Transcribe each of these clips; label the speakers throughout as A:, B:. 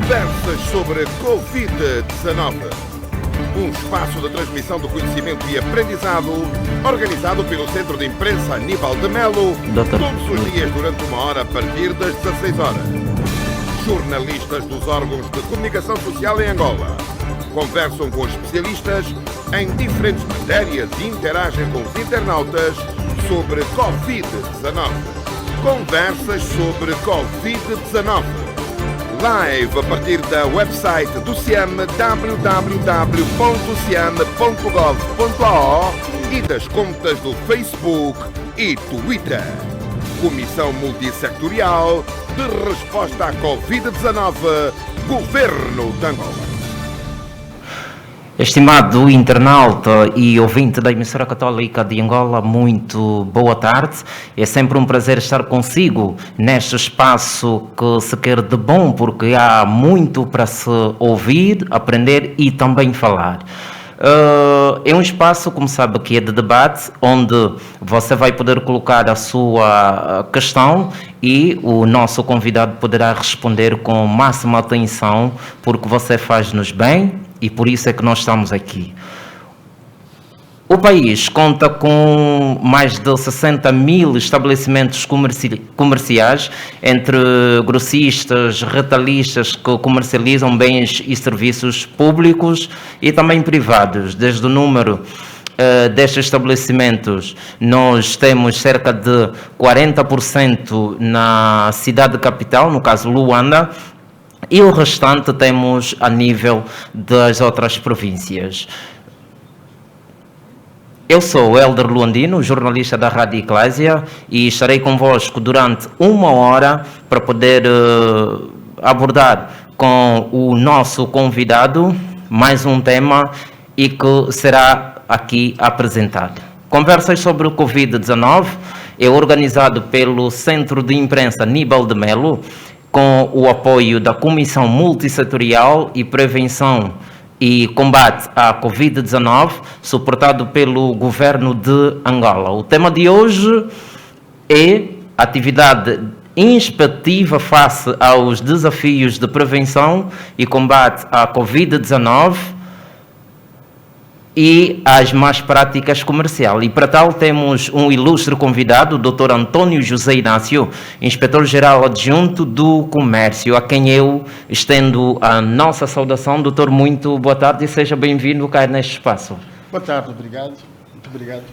A: Conversas sobre Covid-19. Um espaço de transmissão do conhecimento e aprendizado organizado pelo Centro de Imprensa Aníbal de Melo, todos os dias durante 1 hora a partir das 16 horas. Jornalistas dos órgãos de comunicação social em Angola conversam com especialistas em diferentes matérias e interagem com os internautas sobre Covid-19. Conversas sobre Covid-19. Live a partir da website do CIAM www.ciam.gov.ao e das contas do Facebook e Twitter. Comissão Multissectorial de Resposta à Covid-19, Governo de Angola.
B: Estimado internauta e ouvinte da emissora católica de Angola, muito boa tarde. É sempre um prazer estar consigo neste espaço que se quer de bom, porque há muito para se ouvir, aprender e também falar. É um espaço, como sabe, que é de debate, onde você vai poder colocar a sua questão e o nosso convidado poderá responder com máxima atenção, porque você faz-nos bem e por isso é que nós estamos aqui. O país conta com mais de 60 mil estabelecimentos comerciais, entre grossistas, retalhistas que comercializam bens e serviços públicos e também privados. Desde o número destes estabelecimentos, nós temos cerca de 40% na cidade capital, no caso Luanda, e o restante temos a nível das outras províncias. Eu sou o Helder Luandino, jornalista da Rádio Eclésia, e estarei convosco durante 1 hora para poder abordar com o nosso convidado mais um tema e que será aqui apresentado. Conversas sobre o Covid-19 é organizado pelo Centro de Imprensa Aníbal de Melo, com o apoio da Comissão Multissetorial e Prevenção e Combate à Covid-19, suportado pelo Governo de Angola. O tema de hoje é atividade inspectiva face aos desafios de prevenção e combate à Covid-19 e às más práticas comerciais. E para tal temos um ilustre convidado, o Dr. Antônio José Inácio, Inspetor-Geral Adjunto do Comércio, a quem eu estendo a nossa saudação. Doutor, muito boa tarde e seja bem-vindo cá neste espaço.
C: Boa tarde, obrigado. Muito obrigado.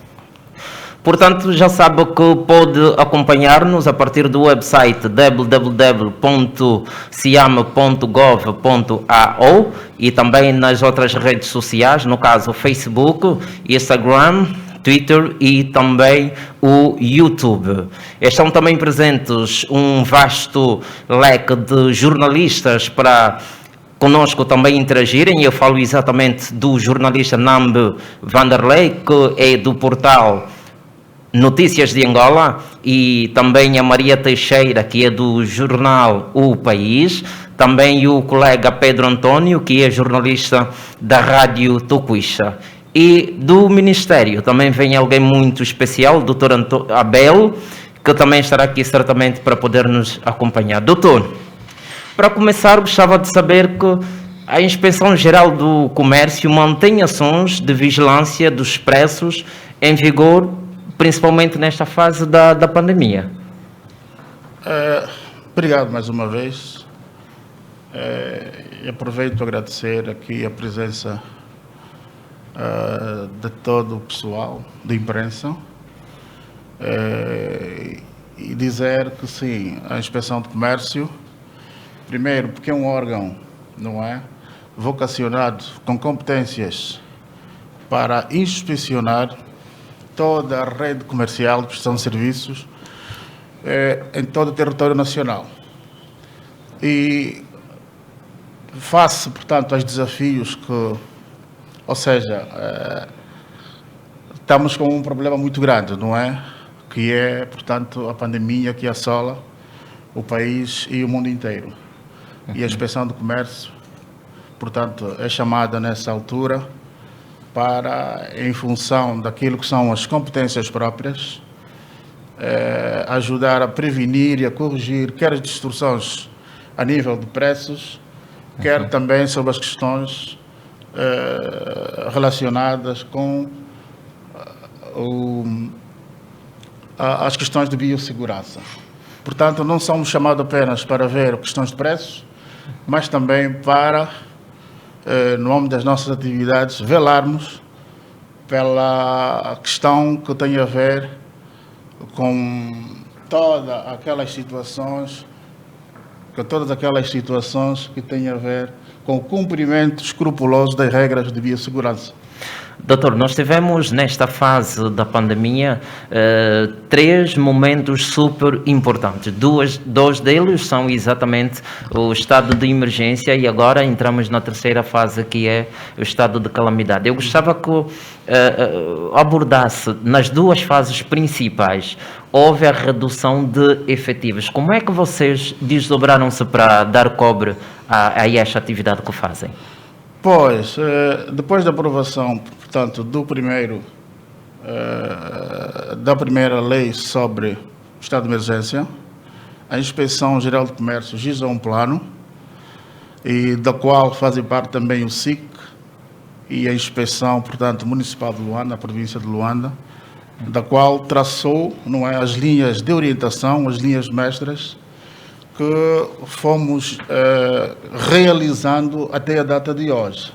B: Portanto, já sabe que pode acompanhar-nos a partir do website www.ciam.gov.ao e também nas outras redes sociais, no caso Facebook, Instagram, Twitter e também o YouTube. Estão também presentes um vasto leque de jornalistas para conosco também interagirem. Eu falo exatamente do jornalista Nambe Vanderlei, que é do portal Notícias de Angola, e também a Maria Teixeira, que é do jornal O País, também o colega Pedro Antônio, que é jornalista da Rádio Tocuixa. E do Ministério também vem alguém muito especial, o Dr. Abel, que também estará aqui certamente para poder nos acompanhar. Doutor, para começar, gostava de saber que a Inspeção Geral do Comércio mantém ações de vigilância dos preços em vigor, principalmente nesta fase da pandemia.
C: Obrigado mais uma vez. Aproveito para agradecer aqui a presença de todo o pessoal da imprensa e dizer que sim, a Inspeção de Comércio, primeiro porque é um órgão, não é, vocacionado com competências para inspecionar toda a rede comercial de prestação de serviços em todo o território nacional. E face, portanto, aos desafios que, ou seja, estamos com um problema muito grande, não é? Que é, portanto, a pandemia que assola o país e o mundo inteiro. E a Inspeção do Comércio, portanto, é chamada nessa altura para, em função daquilo que são as competências próprias, ajudar a prevenir e a corrigir quer as distorções a nível de preços, quer também sobre as questões relacionadas com as questões de biossegurança. Portanto, não somos chamados apenas para ver questões de preços, mas também para, no âmbito das nossas atividades, velarmos pela questão que tem a ver com todas aquelas situações que têm a ver com o cumprimento escrupuloso das regras de biossegurança.
B: Doutor, nós tivemos nesta fase da pandemia 3 momentos super importantes. Dois deles são exatamente o estado de emergência e agora entramos na terceira fase, que é o estado de calamidade. Eu gostava que abordasse nas 2 fases principais. Houve a redução de efetivos. Como é que vocês desdobraram-se para dar cobre a esta atividade que fazem?
C: Pois, depois da aprovação, portanto, da primeira lei sobre o estado de emergência, a Inspeção Geral de Comércio gizou um plano, e da qual fazem parte também o SIC e a Inspeção, portanto, Municipal de Luanda, a província de Luanda, da qual traçou, as linhas de orientação, as linhas mestras, que fomos realizando até a data de hoje.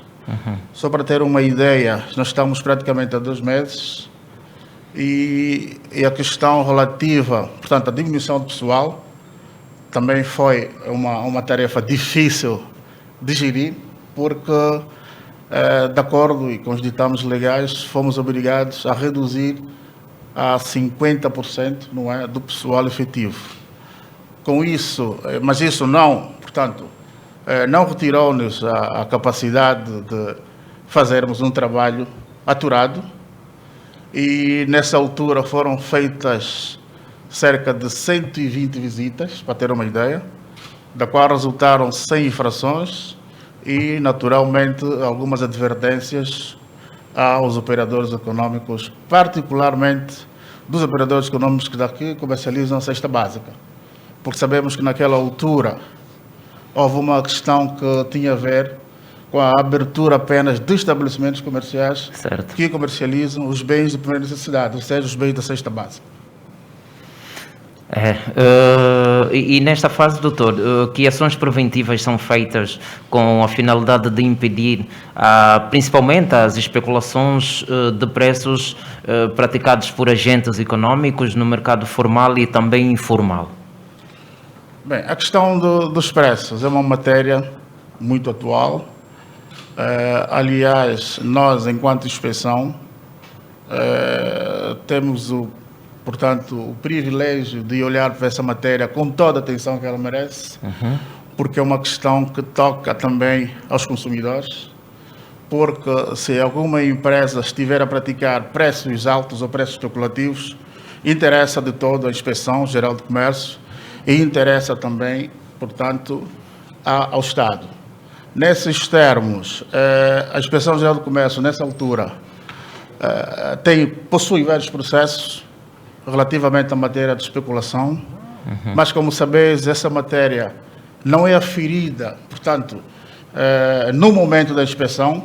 C: Só para ter uma ideia, nós estamos praticamente há 2 meses e a questão relativa, portanto, à diminuição do pessoal, também foi uma tarefa difícil de gerir, porque, de acordo e com os ditames legais, fomos obrigados a reduzir a 50% do pessoal efetivo. Com isso, mas isso não, portanto, não retirou-nos a capacidade de fazermos um trabalho aturado, e nessa altura foram feitas cerca de 120 visitas, para ter uma ideia, da qual resultaram 100 infrações e, naturalmente, algumas advertências aos operadores econômicos, particularmente dos operadores econômicos que daqui comercializam a cesta básica. Porque sabemos que naquela altura houve uma questão que tinha a ver com a abertura apenas de estabelecimentos comerciais, certo, que comercializam os bens de primeira necessidade, ou seja, os bens da cesta básica.
B: E nesta fase, doutor, que ações preventivas são feitas com a finalidade de impedir principalmente as especulações de preços praticados por agentes econômicos no mercado formal e também informal?
C: Bem, a questão dos preços é uma matéria muito atual. Aliás, nós, enquanto inspeção, temos portanto, o privilégio de olhar para essa matéria com toda a atenção que ela merece, porque é uma questão que toca também aos consumidores, porque se alguma empresa estiver a praticar preços altos ou preços especulativos, interessa de todo a Inspeção Geral de Comércio e interessa também, portanto, ao Estado. Nesses termos, a Inspeção Geral de Comércio, nessa altura, possui vários processos relativamente à matéria de especulação, mas, como sabeis, essa matéria não é aferida, portanto, no momento da inspeção.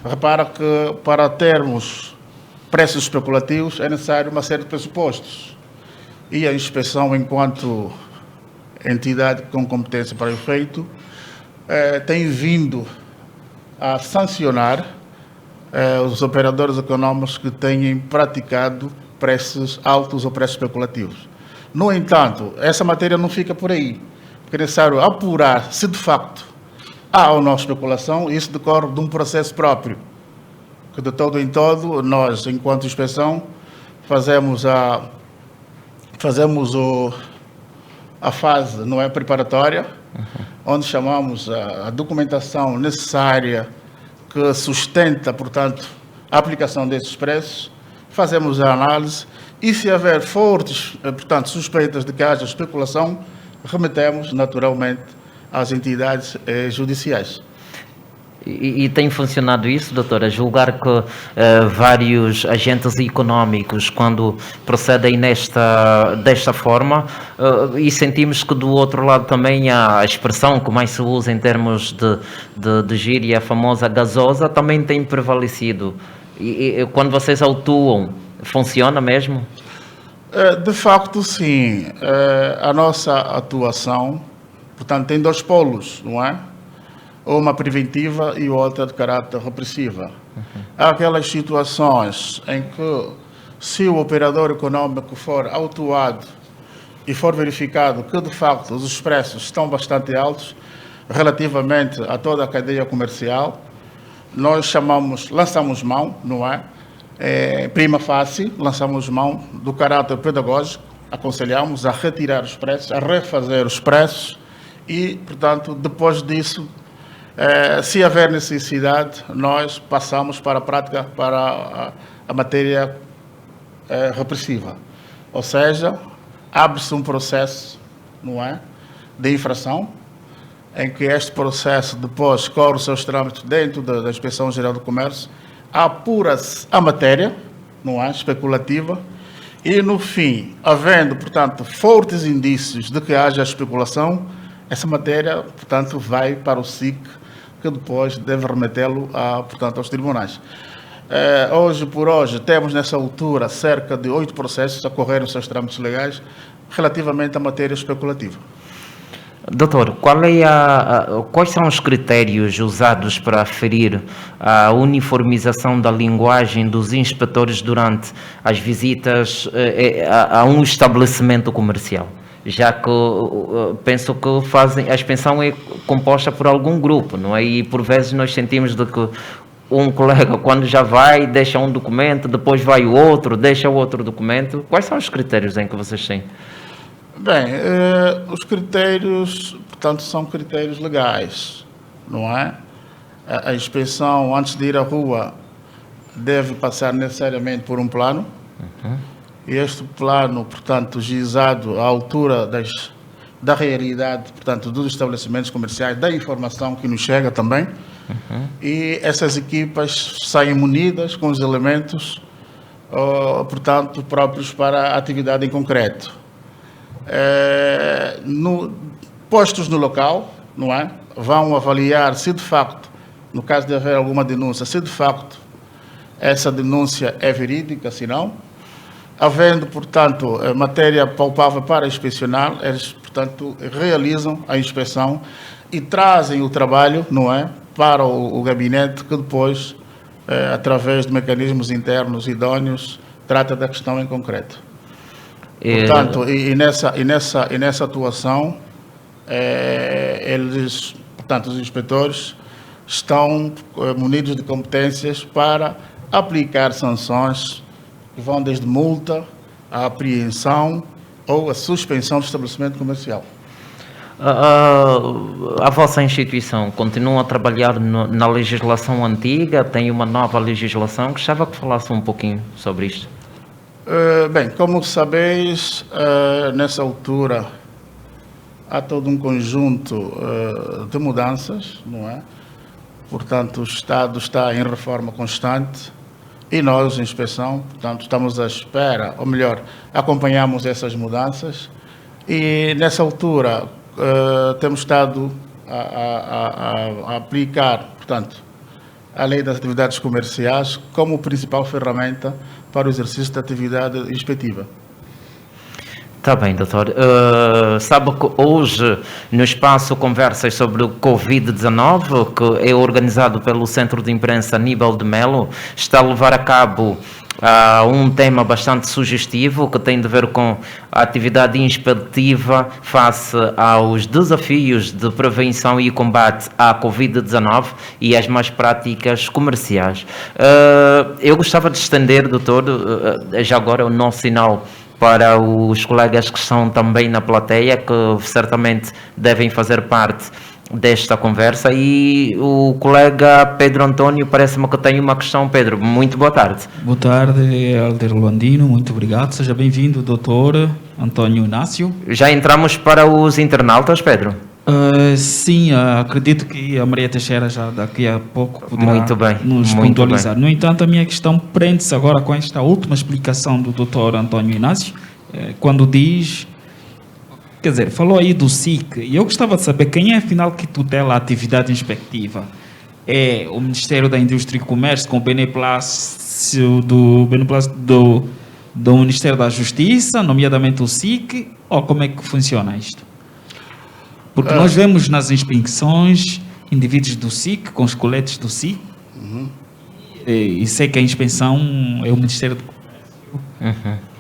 C: Repara que, para termos preços especulativos, é necessário uma série de pressupostos. E a inspeção, enquanto entidade com competência para o efeito, tem vindo a sancionar os operadores econômicos que tenham praticado preços altos ou preços especulativos. No entanto, essa matéria não fica por aí, porque é necessário apurar se de facto há ou não especulação, e isso decorre de um processo próprio, que de todo em todo nós, enquanto inspeção, fazemos a fase preparatória, onde chamamos a documentação necessária que sustenta, portanto, a aplicação desses preços, fazemos a análise e, se houver fortes, portanto, suspeitas de que haja especulação, remetemos naturalmente às entidades judiciais.
B: E tem funcionado isso, doutor? A julgar que vários agentes económicos, quando procedem desta forma, e sentimos que do outro lado também a expressão que mais se usa em termos de gíria, a famosa gasosa, também tem prevalecido. E quando vocês atuam, funciona mesmo?
C: De facto, sim. A nossa atuação, portanto, tem dois polos, não é? Uma preventiva e outra de caráter repressiva. Há aquelas situações em que, se o operador econômico for autuado e for verificado que, de facto, os preços estão bastante altos relativamente a toda a cadeia comercial, nós lançamos mão, não é? Prima facie, lançamos mão do caráter pedagógico, aconselhamos a retirar os preços, a refazer os preços e, portanto, depois disso, se haver necessidade, nós passamos para a prática, para a matéria repressiva. Ou seja, abre-se um processo, não é, de infração, em que este processo depois corre os seus trâmites dentro da Inspeção Geral do Comércio, apura-se a matéria, não é, especulativa, e no fim, havendo, portanto, fortes indícios de que haja especulação, essa matéria, portanto, vai para o SIC, que depois deve remetê-lo, portanto, aos tribunais. Hoje por hoje, temos nessa altura cerca de 8 processos a correr os seus trâmites legais relativamente à matéria especulativa.
B: Doutor, quais são os critérios usados para aferir a uniformização da linguagem dos inspetores durante as visitas a um estabelecimento comercial? Já que penso que a inspeção é composta por algum grupo, não é? E por vezes nós sentimos de que um colega, quando já vai, deixa um documento, depois vai o outro, deixa o outro documento. Quais são os critérios em que vocês têm?
C: Bem, os critérios, portanto, são critérios legais, não é? A inspeção, antes de ir à rua, deve passar necessariamente por um plano. E este plano, portanto, gizado à altura da realidade, portanto, dos estabelecimentos comerciais, da informação que nos chega também. E essas equipas saem munidas com os elementos, portanto, próprios para a atividade em concreto. Postos no local, não é? Vão avaliar se de facto, no caso de haver alguma denúncia, se de facto essa denúncia é verídica, se não. Havendo, portanto, matéria palpável para inspecionar, eles, portanto, realizam a inspeção e trazem o trabalho, não é, para o gabinete que depois, através de mecanismos internos idôneos, trata da questão em concreto. Portanto, e nessa atuação, eles, portanto, os inspetores estão munidos de competências para aplicar sanções que vão desde multa, a apreensão ou a suspensão do estabelecimento comercial.
B: A vossa instituição continua a trabalhar na legislação antiga? Tem uma nova legislação? Gostava que falasse um pouquinho sobre isto.
C: Bem, como sabeis, nessa altura há todo um conjunto de mudanças, não é? Portanto, o Estado está em reforma constante. E nós, em inspeção, portanto, estamos à espera, ou melhor, acompanhamos essas mudanças e, nessa altura, temos estado a aplicar, portanto, a lei das atividades comerciais como principal ferramenta para o exercício da atividade inspectiva.
B: Está bem, doutor. Sabe que hoje, no espaço Conversas sobre o Covid-19, que é organizado pelo Centro de Imprensa Aníbal de Melo, está a levar a cabo um tema bastante sugestivo que tem de ver com a atividade inspectiva face aos desafios de prevenção e combate à Covid-19 e às más práticas comerciais. Eu gostava de estender, doutor, já agora o nosso sinal para os colegas que estão também na plateia, que certamente devem fazer parte desta conversa, e o colega Pedro António parece-me que tem uma questão. Pedro, muito boa tarde.
D: Boa tarde, Alder Luandino, muito obrigado, seja bem-vindo, doutor António Inácio.
B: Já entramos para os internautas, Pedro?
D: Sim, acredito que a Maria Teixeira já daqui a pouco poderá
B: Muito bem,
D: nos
B: muito
D: pontualizar.
B: bem.
D: No entanto, a minha questão prende-se agora com esta última explicação do Dr. António Inácio, quando diz, quer dizer, falou aí do SIC, e eu gostava de saber quem é afinal que tutela a atividade inspectiva. É o Ministério da Indústria e Comércio com o beneplácito do Ministério da Justiça, nomeadamente o SIC, ou como é que funciona isto? Porque nós vemos nas inspeções indivíduos do SIC com os coletes do SIC, e sei que a inspeção é o Ministério do Comércio.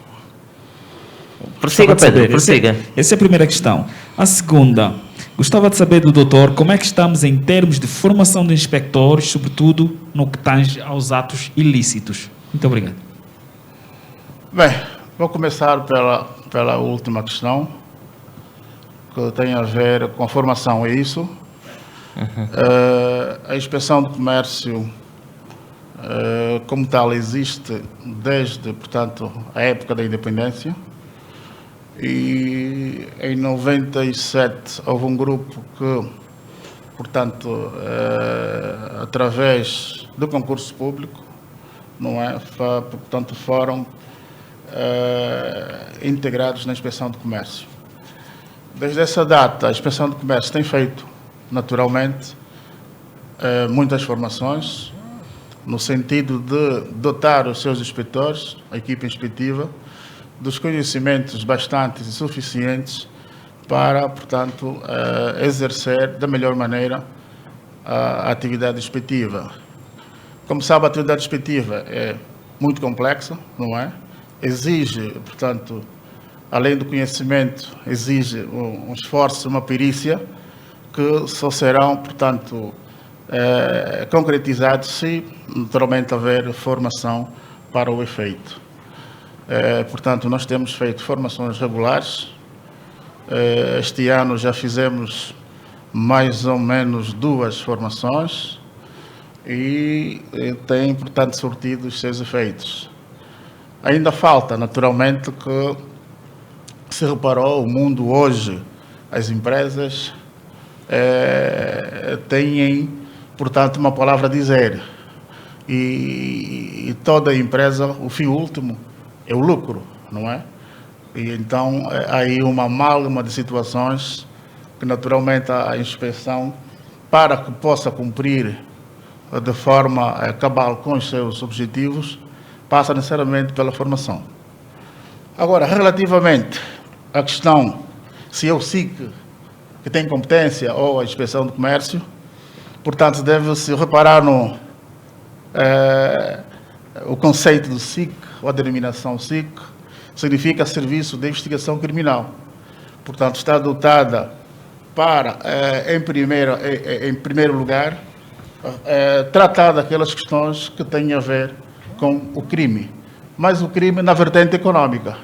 B: Prossiga, Pedro, prossiga.
D: Essa é a primeira questão. A segunda, gostava de saber do doutor como é que estamos em termos de formação de inspectores, sobretudo no que tange aos atos ilícitos. Muito obrigado.
C: Bem, vou começar pela última questão, que tem a ver com a formação, é isso? A Inspeção de Comércio, como tal, existe desde, portanto, a época da independência, e em 97 houve um grupo que, portanto, através do concurso público, não é? Portanto, foram integrados na Inspeção de Comércio. Desde essa data, a Inspeção de Comércio tem feito, naturalmente, muitas formações, no sentido de dotar os seus inspetores, a equipe inspectiva, dos conhecimentos bastantes e suficientes para, portanto, exercer da melhor maneira a atividade inspectiva. Como sabe, a atividade inspectiva é muito complexa, não é? Exige, portanto, além do conhecimento, exige um esforço, uma perícia, que só serão, portanto, concretizados se, naturalmente, houver formação para o efeito. Portanto, nós temos feito formações regulares. Este ano já fizemos mais ou menos 2 formações e tem, portanto, surtido os seus efeitos. Ainda falta, naturalmente, que se reparou, o mundo hoje, as empresas têm, portanto, uma palavra a dizer. E toda empresa, o fim último é o lucro, não é? E então, há aí uma amálgama de situações que, naturalmente, a inspeção, para que possa cumprir de forma cabal com os seus objetivos, passa necessariamente pela formação. Agora, relativamente à questão se é o SIC que tem competência ou a Inspeção de Comércio, portanto, deve-se reparar no o conceito do SIC, ou a denominação SIC, significa Serviço de Investigação Criminal. Portanto, está dotada para, em primeiro lugar, tratar daquelas questões que têm a ver com o crime, mas o crime na vertente econômica.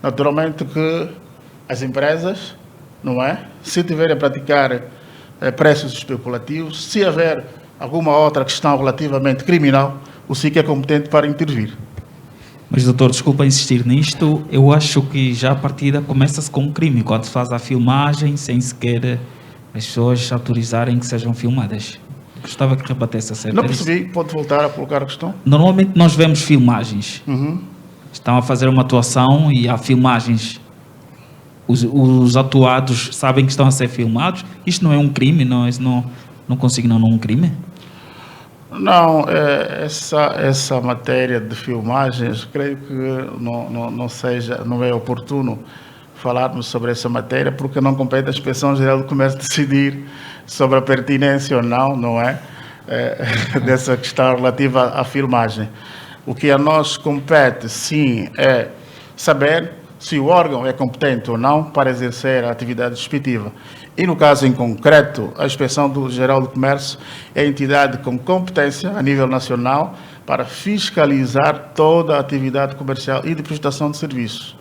C: Naturalmente que as empresas, não é? Se tiverem a praticar preços especulativos, se houver alguma outra questão relativamente criminal, o SIC é competente para intervir.
D: Mas, doutor, desculpa insistir nisto, eu acho que já a partida começa-se com um crime, quando se faz a filmagem sem sequer as pessoas autorizarem que sejam filmadas. Gostava que rebatesse a certa.
C: Não percebi, pode voltar a colocar a questão?
D: Normalmente nós vemos filmagens. Estão a fazer uma atuação e há filmagens. Os atuados sabem que estão a ser filmados. Isto não é um crime? Não consignam um crime?
C: Não, essa matéria de filmagens, creio que não é oportuno falarmos sobre essa matéria, porque não compete à Inspeção Geral do Comércio decidir sobre a pertinência ou não é? Dessa questão relativa à filmagem. O que a nós compete, sim, é saber se o órgão é competente ou não para exercer a atividade inspectiva. E, no caso em concreto, a Inspeção Geral do Comércio é a entidade com competência a nível nacional para fiscalizar toda a atividade comercial e de prestação de serviços.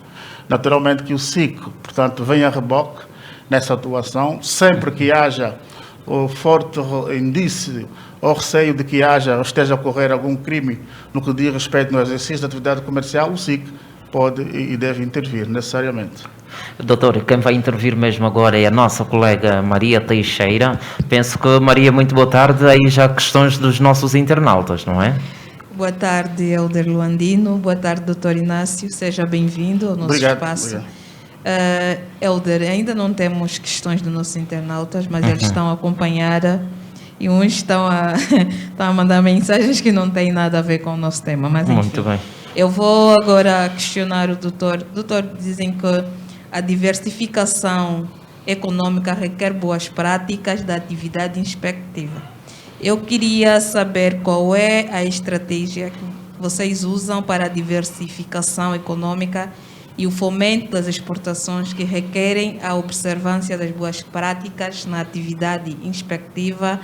C: Naturalmente que o SIC, portanto, vem a reboque nessa atuação, sempre que haja o forte indício ou receio de que esteja a ocorrer algum crime no que diz respeito no exercício da atividade comercial, o SIC pode e deve intervir necessariamente.
B: Doutor, quem vai intervir mesmo agora é a nossa colega Maria Teixeira. Penso que, Maria, muito boa tarde. Aí já questões dos nossos internautas, não é?
E: Boa tarde, Elder Luandino. Boa tarde, Dr. Inácio. Seja bem-vindo ao nosso espaço. Elder, ainda não temos questões dos nossos internautas, mas eles estão a acompanhar e uns estão a mandar mensagens que não têm nada a ver com o nosso tema. Mas, enfim,
B: muito bem.
E: Eu vou agora questionar o doutor. Doutor, dizem que a diversificação econômica requer boas práticas da atividade inspectiva. Eu queria saber qual é a estratégia que vocês usam para a diversificação econômica e o fomento das exportações que requerem a observância das boas práticas na atividade inspectiva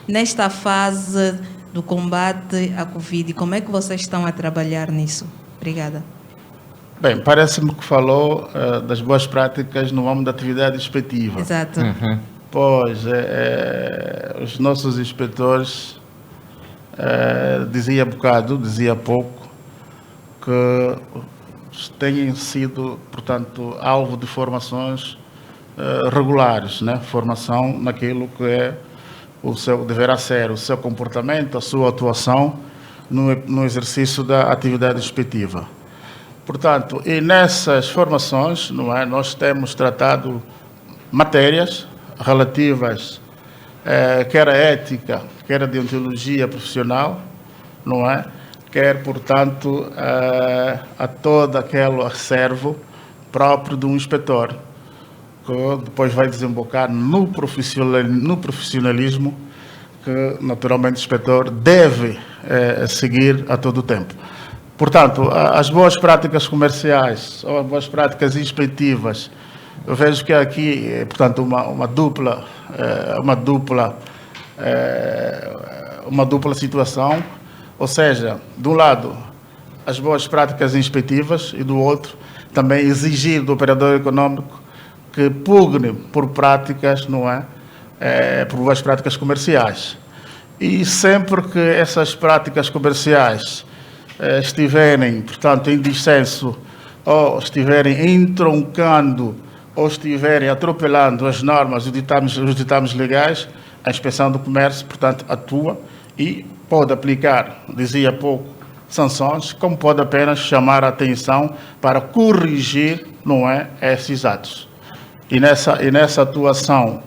E: nesta fase do combate à Covid. Como é que vocês estão a trabalhar nisso? Obrigada.
C: Bem, parece-me que falou das boas práticas no âmbito da atividade inspectiva.
E: Exato.
C: Pois, os nossos inspetores dizia há pouco que têm sido, portanto, alvo de formações regulares, né? Formação naquilo que é deverá ser o seu comportamento, a sua atuação no exercício da atividade inspectiva. Portanto, e nessas formações, não é, nós temos tratado matérias relativas, quer a ética, quer a deontologia profissional, não é? Quer, portanto, a todo aquele acervo próprio de um inspetor, que depois vai desembocar no profissionalismo que, naturalmente, o inspetor deve seguir a todo o tempo. Portanto, as boas práticas comerciais ou as boas práticas inspectivas, eu vejo que aqui, portanto, uma dupla situação, ou seja, de um lado, as boas práticas inspectivas e do outro, também exigir do operador econômico que pugne por práticas, não é? Por boas práticas comerciais. E sempre que essas práticas comerciais estiverem, portanto, em dissenso, ou estiverem entroncando, ou estiverem atropelando as normas e os ditames legais, a Inspeção do Comércio, portanto, atua e pode aplicar, dizia há pouco, sanções, como pode apenas chamar a atenção para corrigir, não é, esses atos. E nessa atuação,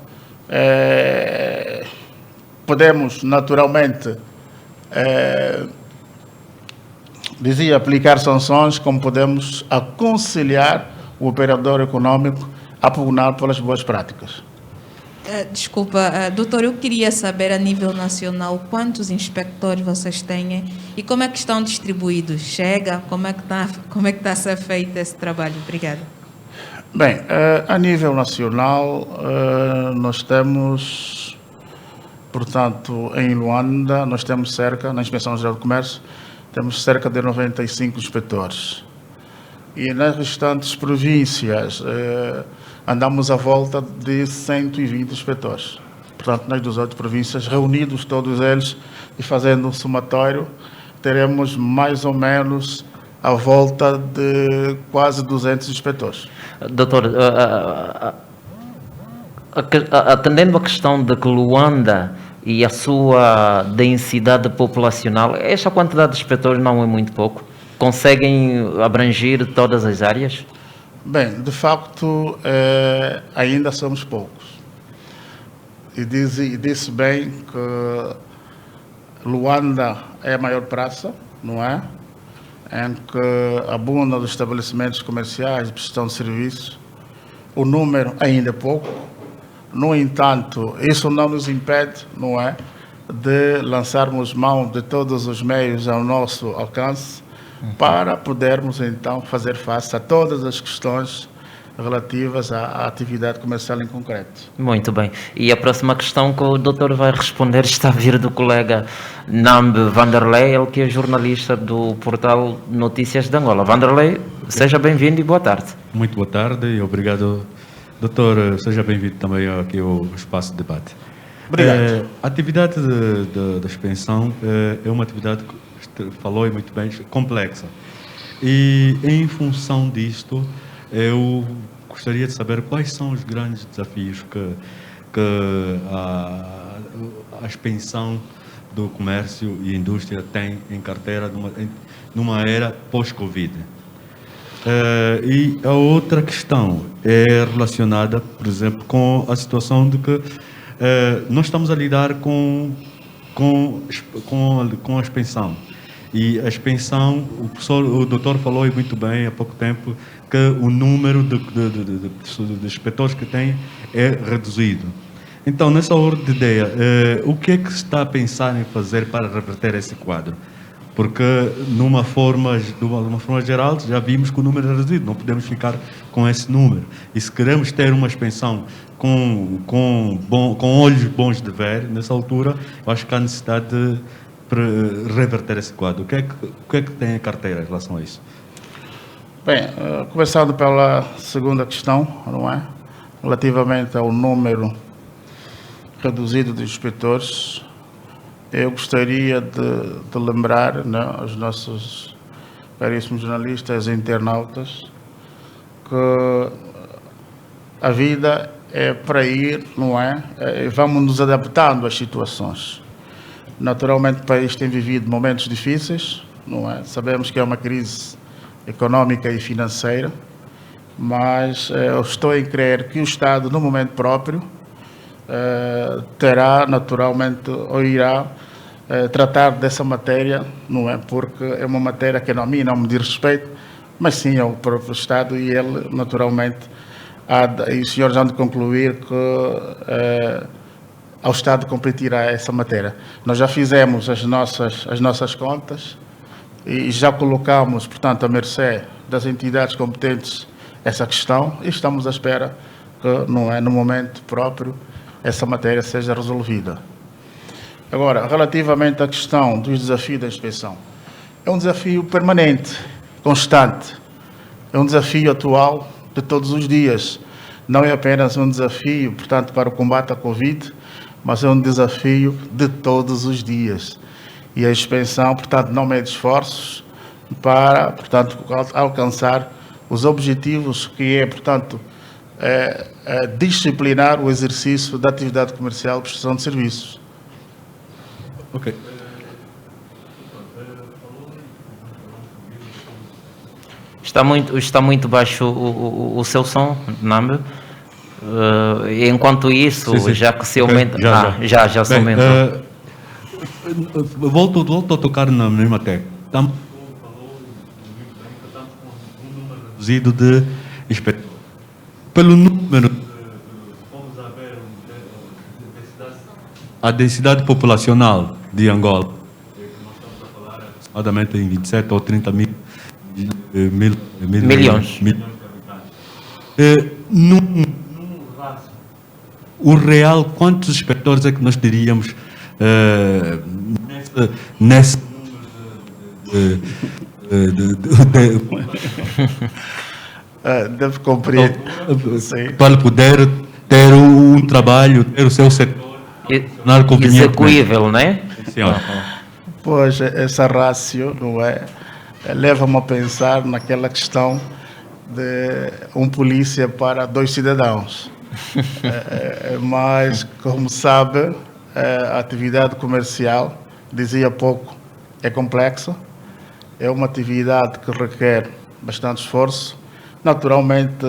C: podemos, naturalmente, aplicar sanções, como podemos aconselhar o operador econômico a pugnar pelas boas práticas.
E: Desculpa, doutor, eu queria saber a nível nacional quantos inspectores vocês têm e como é que estão distribuídos? Chega? Como é que está a ser feito esse trabalho? Obrigada.
C: Bem, a nível nacional, nós temos, portanto, em Luanda, nós temos na Inspeção Geral do Comércio, temos cerca de 95 inspetores. E nas restantes províncias, andamos à volta de 120 inspetores. Portanto, nas 18 províncias, reunidos todos eles e fazendo um somatório, teremos mais ou menos à volta de quase 200 inspetores.
B: Doutor, atendendo a questão de que Luanda e a sua densidade populacional, esta quantidade de inspetores não é muito pouco? Conseguem abranger todas as áreas?
C: Bem, de facto, ainda somos poucos. E disse bem que Luanda é a maior praça, não é? Em que abundam os estabelecimentos comerciais de prestação de serviços. O número ainda é pouco. No entanto, isso não nos impede, não é, de lançarmos mão de todos os meios ao nosso alcance para podermos, então, fazer face a todas as questões relativas à atividade comercial em concreto.
B: Muito bem. E a próxima questão que o doutor vai responder está a vir do colega Nambe Vanderlei, ele que é jornalista do portal Notícias de Angola. Vanderlei, seja bem-vindo e boa tarde.
F: Muito boa tarde e obrigado. Doutor, seja bem-vindo também aqui ao espaço de debate.
C: Obrigado.
F: A atividade da expensão é uma atividade, que falou muito bem, complexa. E em função disto, eu gostaria de saber quais são os grandes desafios que a expansão do comércio e indústria tem em carteira numa era pós-Covid. E a outra questão é relacionada, por exemplo, com a situação de que nós estamos a lidar com a expansão. E a expansão, o doutor falou muito bem há pouco tempo que o número de inspetores que tem é reduzido. Então, nessa ordem de ideia, o que é que se está a pensar em fazer para reverter esse quadro? Porque, de uma forma geral, já vimos que o número é reduzido, não podemos ficar com esse número. E se queremos ter uma expansão com olhos bons de ver, nessa altura, eu acho que há necessidade de reverter esse quadro. O que é que tem a carteira em relação a isso?
C: Bem, começando pela segunda questão, não é? Relativamente ao número reduzido de inspetores, eu gostaria de lembrar, né, aos nossos caríssimos jornalistas e internautas que a vida é para ir, não é? Vamos nos adaptando às situações. Naturalmente, o país tem vivido momentos difíceis, não é? Sabemos que é uma crise económica e financeira, mas eu estou em crer que o Estado, no momento próprio, terá naturalmente ou irá tratar dessa matéria, não é? Porque é uma matéria que a mim não me diz respeito, mas sim ao próprio Estado, e ele naturalmente e os senhores hão de concluir que ao Estado competirá essa matéria. Nós já fizemos as nossas contas e já colocamos, portanto, à mercê das entidades competentes essa questão e estamos à espera que, não é, no momento próprio, essa matéria seja resolvida. Agora, relativamente à questão dos desafios da inspeção, é um desafio permanente, constante, é um desafio atual de todos os dias. Não é apenas um desafio, portanto, para o combate à Covid, mas é um desafio de todos os dias. E a inspeção, portanto, não mede esforços para, portanto, alcançar os objetivos que é, portanto, disciplinar o exercício da atividade comercial e prestação de serviços.
F: Ok.
B: Está muito baixo o seu som, Nambe. Enquanto isso,
F: sim.
B: já que se aumenta... Já se
F: Bem,
B: aumenta.
F: Volto a tocar na mesma tecla. Estamos com um número reduzido de inspetores. Pelo número, vamos a ver a densidade populacional de Angola, nós estamos a falar aproximadamente em 27 ou 30 milhões de habitantes. Num raço, o real, quantos inspetores é que nós teríamos nesse
C: Deve compreender.
F: Para poder ter um trabalho, ter o seu setor
B: execuível, né?
C: Pois, essa ratio, não é? Leva-me a pensar naquela questão de um polícia para 2 cidadãos. Mas, como sabe, a atividade comercial, dizia há pouco, é complexa, é uma atividade que requer bastante esforço. Naturalmente,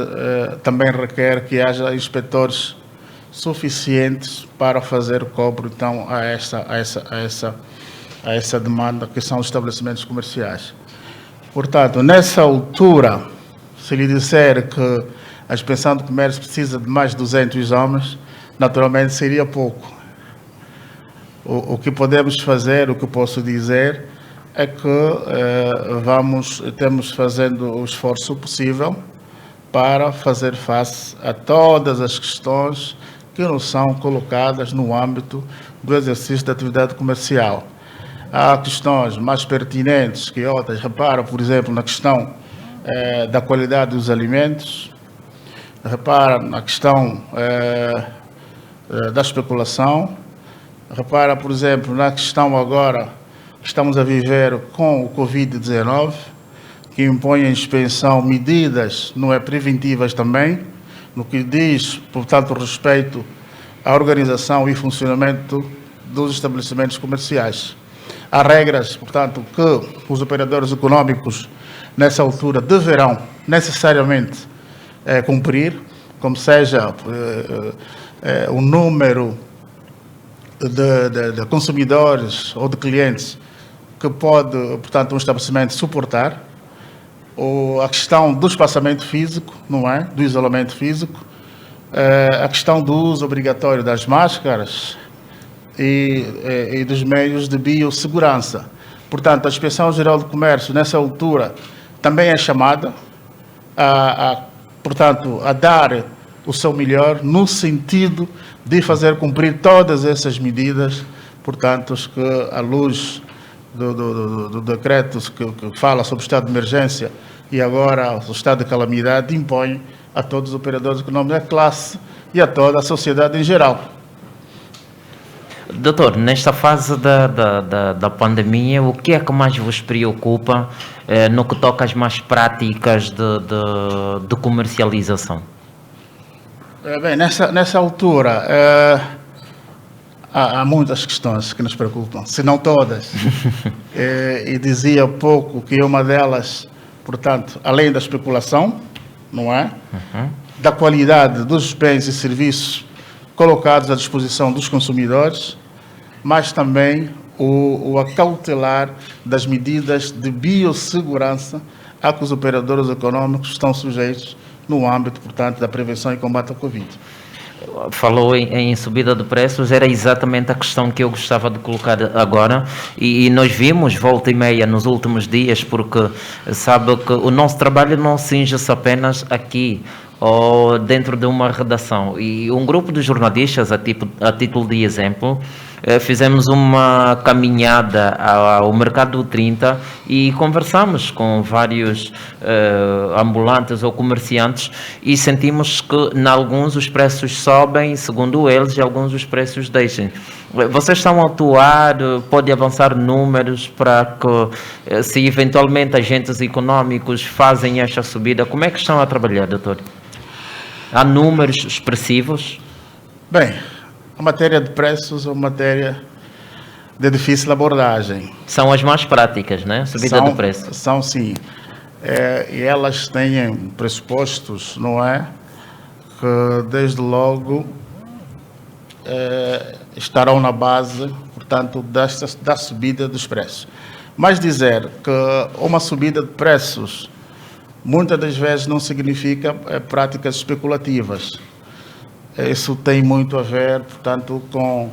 C: também requer que haja inspetores suficientes para fazer o cobro, então, a essa demanda, que são os estabelecimentos comerciais. Portanto, nessa altura, se lhe disser que a inspeção do comércio precisa de mais de 200 homens, naturalmente seria pouco. O que podemos fazer, o que posso dizer, é que temos fazendo o esforço possível para fazer face a todas as questões que nos são colocadas no âmbito do exercício da atividade comercial. Há questões mais pertinentes que outras. Repara, por exemplo, na questão da qualidade dos alimentos, repara na questão da especulação, repara, por exemplo, na questão agora que estamos a viver com o Covid-19, que impõe a inspeção medidas, não é, preventivas também, no que diz, portanto, respeito à organização e funcionamento dos estabelecimentos comerciais. Há regras, portanto, que os operadores econômicos, nessa altura, deverão necessariamente cumprir, como seja o número de consumidores ou de clientes que pode, portanto, um estabelecimento suportar, ou a questão do espaçamento físico, não é? Do isolamento físico, a questão do uso obrigatório das máscaras e dos meios de biossegurança. Portanto, a Inspeção-Geral do Comércio, nessa altura, também é chamada portanto, a dar o seu melhor no sentido de fazer cumprir todas essas medidas, portanto, que à luz do decreto que fala sobre o estado de emergência e agora o estado de calamidade impõe a todos os operadores econômicos da classe e a toda a sociedade em geral.
B: Doutor, nesta fase da pandemia, o que é que mais vos preocupa no que toca às más práticas de comercialização?
C: Bem, nessa altura há muitas questões que nos preocupam, se não todas. E dizia há pouco que uma delas, portanto, além da especulação, não é? Da qualidade dos bens e serviços colocados à disposição dos consumidores, mas também o acautelar das medidas de biossegurança a que os operadores econômicos estão sujeitos no âmbito, portanto, da prevenção e combate ao Covid.
B: Falou em subida de preços, era exatamente a questão que eu gostava de colocar agora, e nós vimos volta e meia nos últimos dias, porque sabe que o nosso trabalho não cinge-se apenas aqui ou dentro de uma redação, e um grupo de jornalistas, a título de exemplo, fizemos uma caminhada ao Mercado 30 e conversamos com vários ambulantes ou comerciantes e sentimos que em alguns os preços sobem, segundo eles, e alguns os preços deixam. Vocês estão a atuar, pode avançar números para que, se eventualmente agentes econômicos fazem esta subida, como é que estão a trabalhar, doutor? Há números expressivos?
C: Bem, a matéria de preços é uma matéria de difícil abordagem.
B: São as mais práticas, né? Subida de preço.
C: São, sim. E elas têm pressupostos, não é? Que, desde logo, estarão na base, portanto, da subida dos preços. Mas dizer que uma subida de preços muitas das vezes não significa práticas especulativas. Isso tem muito a ver, portanto, com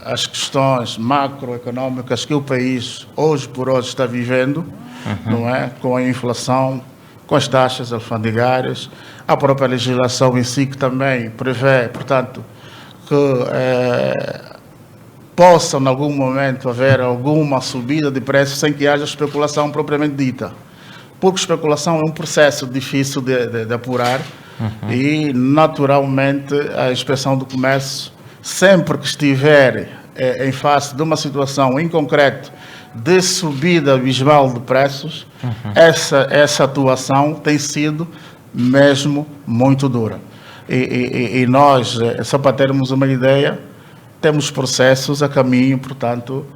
C: as questões macroeconômicas que o país, hoje por hoje, está vivendo, não é? Com a inflação, com as taxas alfandegárias, a própria legislação em si, que também prevê, portanto, que possa, em algum momento, haver alguma subida de preços sem que haja especulação propriamente dita. Porque especulação é um processo difícil de apurar e, naturalmente, a Inspeção do Comércio, sempre que estiver em face de uma situação em concreto de subida abismal de preços, essa atuação tem sido mesmo muito dura. E nós, só para termos uma ideia, temos processos a caminho, portanto,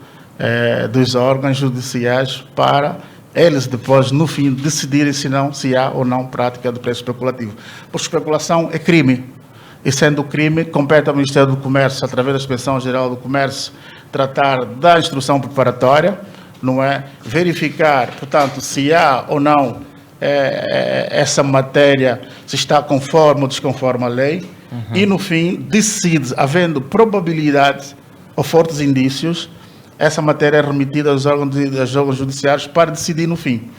C: dos órgãos judiciais para eles depois, no fim, decidirem se há ou não prática de preço especulativo. Porque especulação é crime. E sendo crime, compete ao Ministério do Comércio, através da Inspeção-Geral do Comércio, tratar da instrução preparatória, não é? Verificar, portanto, se há ou não essa matéria, se está conforme ou desconforme a lei, e, no fim, decide, havendo probabilidade ou fortes indícios, essa matéria é remetida aos órgãos judiciários para decidir no fim.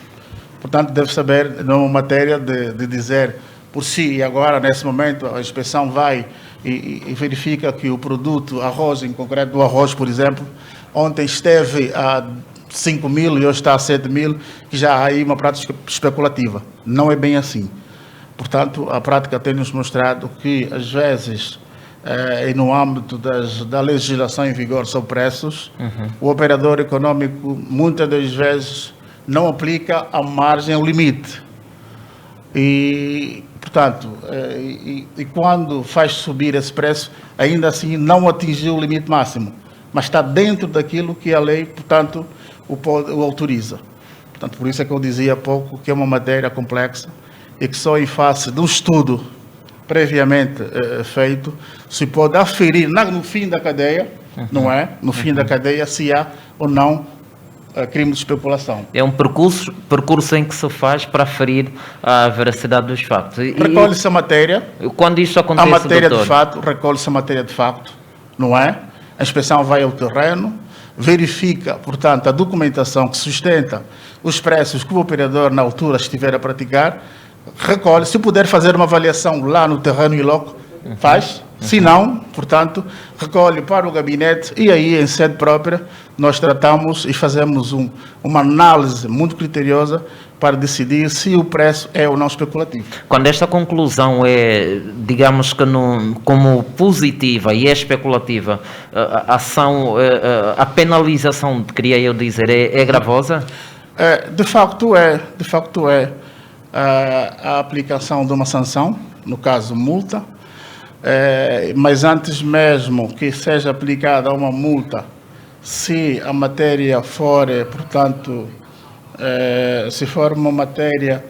C: Portanto, deve saber, não é uma matéria de dizer por si, e agora, nesse momento, a inspeção vai e verifica que o produto, arroz, em concreto, o arroz, por exemplo, ontem esteve a 5 mil e hoje está a 7 mil, que já há aí uma prática especulativa. Não é bem assim. Portanto, a prática tem nos mostrado que, às vezes, e no âmbito da legislação em vigor sobre preços, o operador econômico, muitas das vezes, não aplica a margem ao limite. E, portanto, quando faz subir esse preço, ainda assim não atingiu o limite máximo, mas está dentro daquilo que a lei, portanto, o autoriza. Portanto, por isso é que eu dizia há pouco que é uma matéria complexa e que só em face de um estudo previamente feito se pode aferir no fim da cadeia, não é? No fim da cadeia, se há ou não crime de especulação.
B: É um percurso em que se faz para aferir a veracidade dos factos.
C: Recolhe-se a matéria.
B: Quando isto acontece,
C: a matéria
B: doutor?
C: de fato, recolhe-se a matéria de facto, não é? A inspeção vai ao terreno, verifica, portanto, a documentação que sustenta os preços que o operador na altura estiver a praticar, recolhe, se puder fazer uma avaliação lá no terreno e logo, faz. Se não, portanto, recolhe para o gabinete e aí, em sede própria, nós tratamos e fazemos uma análise muito criteriosa para decidir se o preço é ou não especulativo.
B: Quando esta conclusão é, digamos que como positiva e é especulativa, a ação, a penalização, queria eu dizer, é gravosa?
C: De facto é a aplicação de uma sanção, no caso multa, mas antes mesmo que seja aplicada uma multa, se a matéria for, portanto, se for uma matéria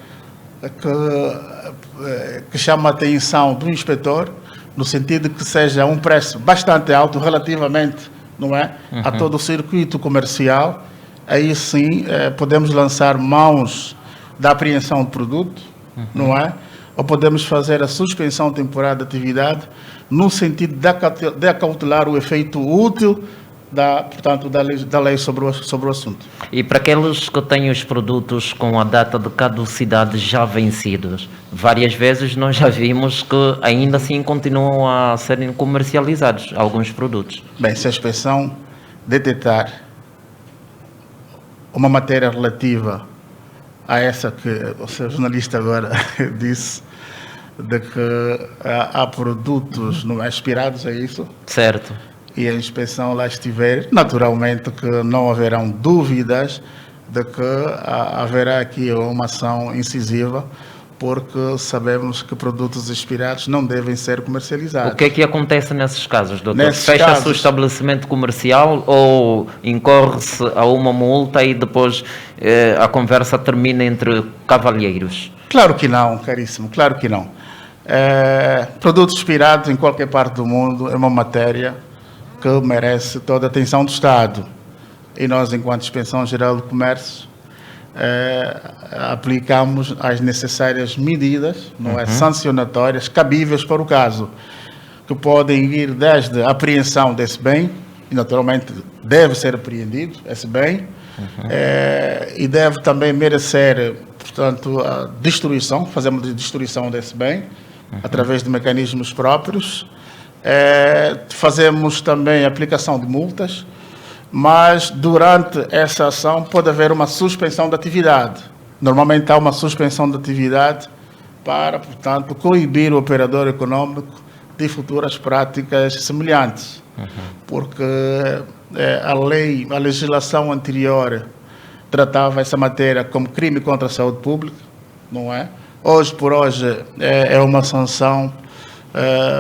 C: que chama a atenção do inspetor, no sentido de que seja um preço bastante alto relativamente, não é, a todo o circuito comercial, aí sim podemos lançar mãos da apreensão do produto, não é? Ou podemos fazer a suspensão temporária da atividade no sentido de acautelar o efeito útil portanto, da lei sobre o assunto.
B: E para aqueles que têm os produtos com a data de caducidade já vencidos, várias vezes nós já vimos que ainda assim continuam a serem comercializados alguns produtos.
C: Bem, se a inspeção detectar uma matéria relativa a essa que o seu jornalista agora disse, de que há produtos não expirados, é isso?
B: Certo.
C: E a inspeção lá estiver, naturalmente que não haverão dúvidas de que haverá aqui uma ação incisiva, porque sabemos que produtos expirados não devem ser comercializados.
B: O que é que acontece nesses casos, doutor?
C: Nesses
B: Fecha-se
C: casos,
B: o estabelecimento comercial ou incorre-se a uma multa e depois a conversa termina entre cavalheiros?
C: Claro que não, caríssimo, claro que não. Produtos expirados em qualquer parte do mundo é uma matéria que merece toda a atenção do Estado. E nós, enquanto Inspeção Geral do Comércio, aplicamos as necessárias medidas, não é, sancionatórias, cabíveis para o caso, que podem ir desde a apreensão desse bem, e naturalmente deve ser apreendido esse bem, e deve também merecer, portanto, a destruição, fazemos a destruição desse bem, através de mecanismos próprios. Fazemos também a aplicação de multas, mas durante essa ação pode haver uma suspensão da atividade. Normalmente há uma suspensão da atividade para, portanto, coibir o operador econômico de futuras práticas semelhantes. Porque a legislação anterior tratava essa matéria como crime contra a saúde pública, não é? Hoje por hoje é uma sanção,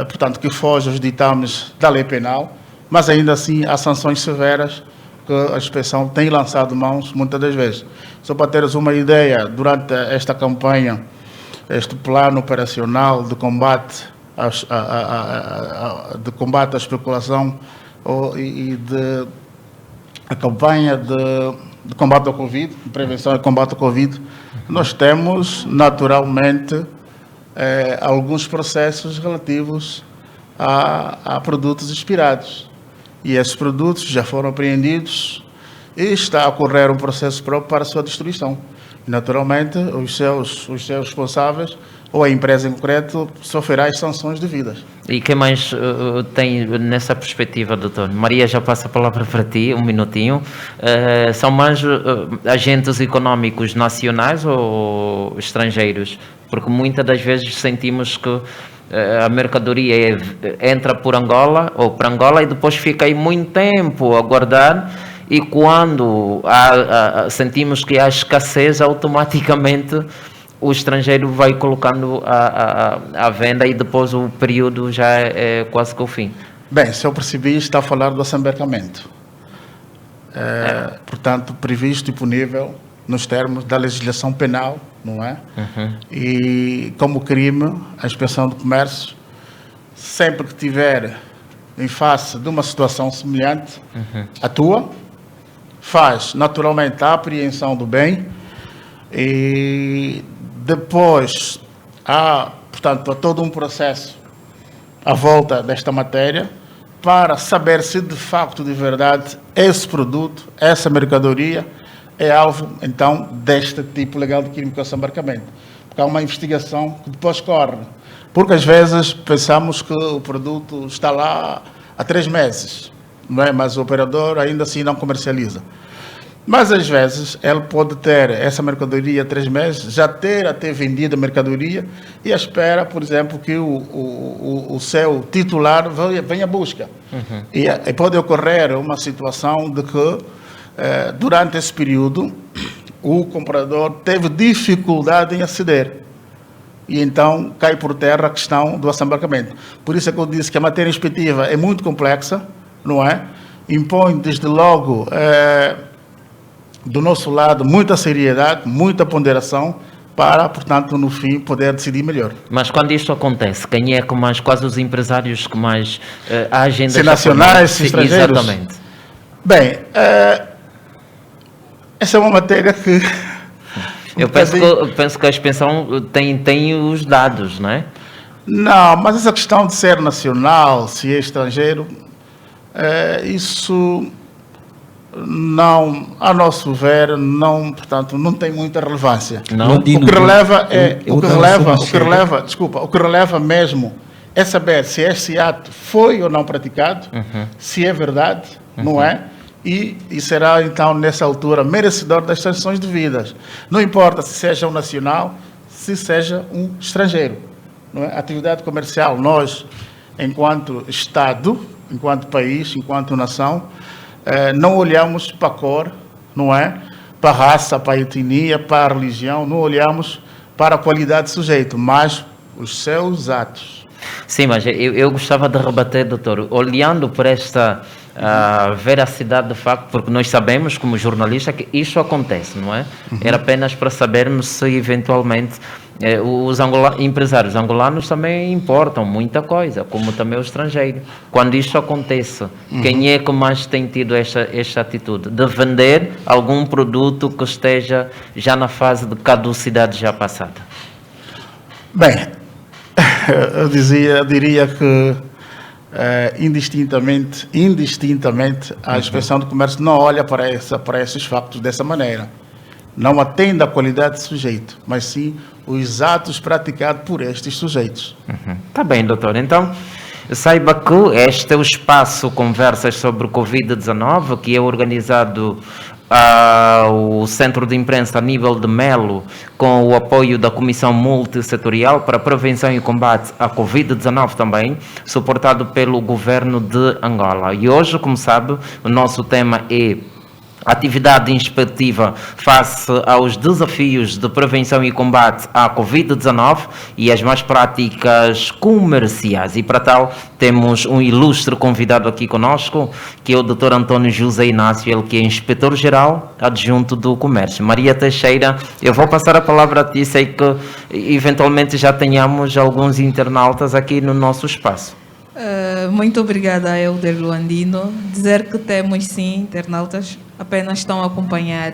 C: portanto, que foge aos ditames da lei penal, mas ainda assim há sanções severas que a inspeção tem lançado mãos muitas das vezes. Só para teres uma ideia, durante esta campanha, este plano operacional de combate à especulação e a campanha de combate ao Covid, de prevenção e combate ao Covid, nós temos naturalmente alguns processos relativos a produtos expirados. E esses produtos já foram apreendidos e está a ocorrer um processo próprio para a sua destruição. E, naturalmente, os seus responsáveis, ou a empresa em concreto, sofrerá as sanções devidas.
B: E quem mais tem nessa perspectiva, doutor? Maria, já passa a palavra para ti, um minutinho. São mais agentes económicos nacionais ou estrangeiros? Porque muitas das vezes sentimos que a mercadoria entra por Angola ou para Angola e depois fica aí muito tempo a guardar e quando sentimos que há escassez, automaticamente o estrangeiro vai colocando a venda e depois o período já é quase que o fim.
C: Bem, se eu percebi, está a falar do assambarcamento. Portanto, previsto e punível nos termos da legislação penal, não é? E como crime, a Inspeção do Comércio, sempre que tiver em face de uma situação semelhante, atua, faz naturalmente a apreensão do bem e depois há, portanto, todo um processo à volta desta matéria para saber se de facto, de verdade, esse produto, essa mercadoria é alvo, então, deste tipo legal de crime que é o assambarcamento. Porque há uma investigação que depois corre. Porque às vezes pensamos que o produto está lá há 3 meses, não é? Mas o operador ainda assim não comercializa. Mas às vezes ele pode ter essa mercadoria há 3 meses, já ter até vendido a mercadoria e espera, por exemplo, que o seu titular venha à busca. E pode ocorrer uma situação de que durante esse período o comprador teve dificuldade em aceder. E então cai por terra a questão do assambarcamento. Por isso é que eu disse que a matéria inspectiva é muito complexa, não é? Impõe desde logo do nosso lado muita seriedade, muita ponderação para, portanto, no fim, poder decidir melhor.
B: Mas quando isto acontece, quem é que mais, quase os empresários que mais agem
C: se nacionais, se estrangeiros?
B: Exatamente.
C: Bem, essa é uma matéria que...
B: Eu penso que a inspeção tem os dados, não é?
C: Não, mas essa questão de ser nacional, se é estrangeiro, isso não, a nosso ver, não, portanto, não tem muita relevância.
B: Não.
C: O que releva mesmo é saber se esse ato foi ou não praticado, se é verdade, não é? E será, então, nessa altura, merecedor das sanções devidas. Não importa se seja um nacional, se seja um estrangeiro. Não é? Atividade comercial, nós, enquanto Estado, enquanto país, enquanto nação, não olhamos para a cor, não é? Para a raça, para a etnia, para a religião, não olhamos para a qualidade do sujeito, mas os seus atos.
B: Sim, mas eu gostava de rebater, doutor, olhando para esta veracidade de facto, porque nós sabemos, como jornalista, que isso acontece, não é? Era apenas para sabermos se eventualmente os empresários angolanos também importam muita coisa, como também o estrangeiro. Quando isso acontece, quem é que mais tem tido esta atitude? De vender algum produto que esteja já na fase de caducidade já passada? Bem,
C: eu diria que indistintamente a Inspeção do Comércio não olha para esses factos dessa maneira. Não atende à qualidade do sujeito, mas sim os atos praticados por estes sujeitos.
B: Tá bem, doutor. Então, saiba que este é o espaço Conversas sobre Covid-19, que é organizado o Centro de Imprensa a nível de Melo, com o apoio da Comissão Multissetorial para a Prevenção e Combate à Covid-19 também, suportado pelo Governo de Angola. E hoje, como sabe, o nosso tema é atividade inspectiva face aos desafios de prevenção e combate à Covid-19 e as más práticas comerciais. E para tal, temos um ilustre convidado aqui conosco, que é o Dr. António José Inácio, ele que é inspetor-geral adjunto do Comércio. Maria Teixeira, eu vou passar a palavra a ti, sei que eventualmente já tenhamos alguns internautas aqui no nosso espaço.
E: Muito obrigada a Helder Luandino. Dizer que temos sim internautas, apenas estão a acompanhar